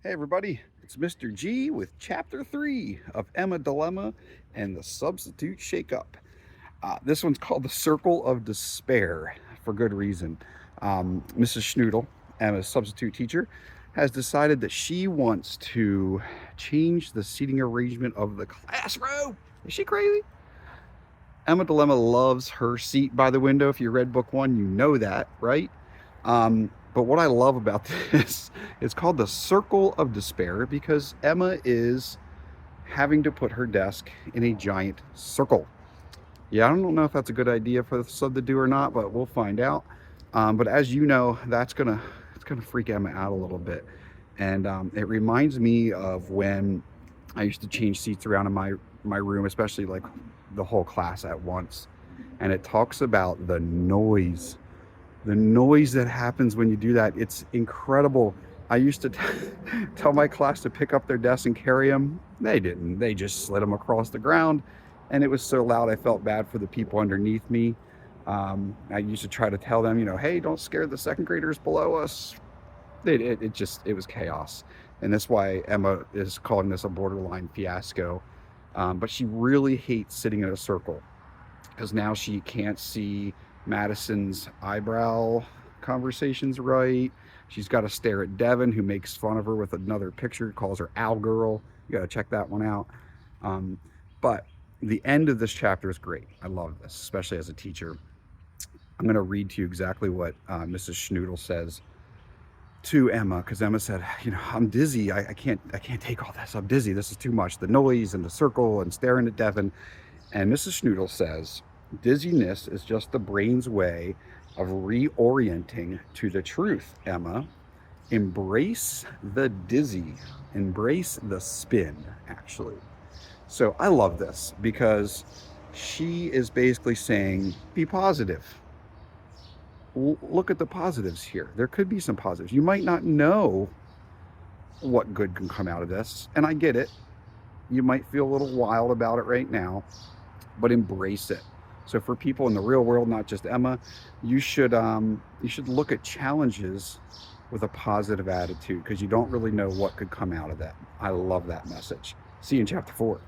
Hey everybody, it's Mr. G with Chapter 3 of Emma Dilemma and the Substitute Shakeup. This one's called The Circle of Despair, for good reason. Mrs. Schnoodle, Emma's substitute teacher, has decided that she wants to change the seating arrangement of the classroom. Is she crazy? Emma Dilemma loves her seat by the window. If you read book one, you know that, right? But what I love about this, it's called the Circle of Despair because Emma is having to put her desk in a giant circle. Yeah, I don't know if that's a good idea for the sub to do or not, but we'll find out. But as you know, it's gonna freak Emma out a little bit, and it reminds me of when I used to change seats around in my room, especially like the whole class at once. And it talks about the noise that happens when you do that. It's incredible. I used to tell my class to pick up their desks and carry them. They didn't. They just slid them across the ground, and it was so loud I felt bad for the people underneath me. I used to try to tell them, hey, don't scare the second graders below us. It was chaos, and that's why Emma is calling this a borderline fiasco. But she really hates sitting in a circle because now she can't see Madison's eyebrow conversations right. She's got to stare at Devin, who makes fun of her with another picture, calls her Owl Girl. You got to check that one out. But the end of this chapter is great. I love this, especially as a teacher. I'm going to read to you exactly what Mrs. Schnoodle says to Emma, because Emma said, I'm dizzy. I can't take all this. I'm dizzy. This is too much. The noise and the circle and staring at Devin. And Mrs. Schnoodle says, dizziness is just the brain's way of reorienting to the truth, Emma. Embrace the dizzy. Embrace the spin, actually. So I love this because she is basically saying, be positive. Look at the positives here. There could be some positives. You might not know what good can come out of this, and I get it. You might feel a little wild about it right now, but embrace it. So for people in the real world, not just Emma, you should look at challenges with a positive attitude because you don't really know what could come out of that. I love that message. See you in chapter 4.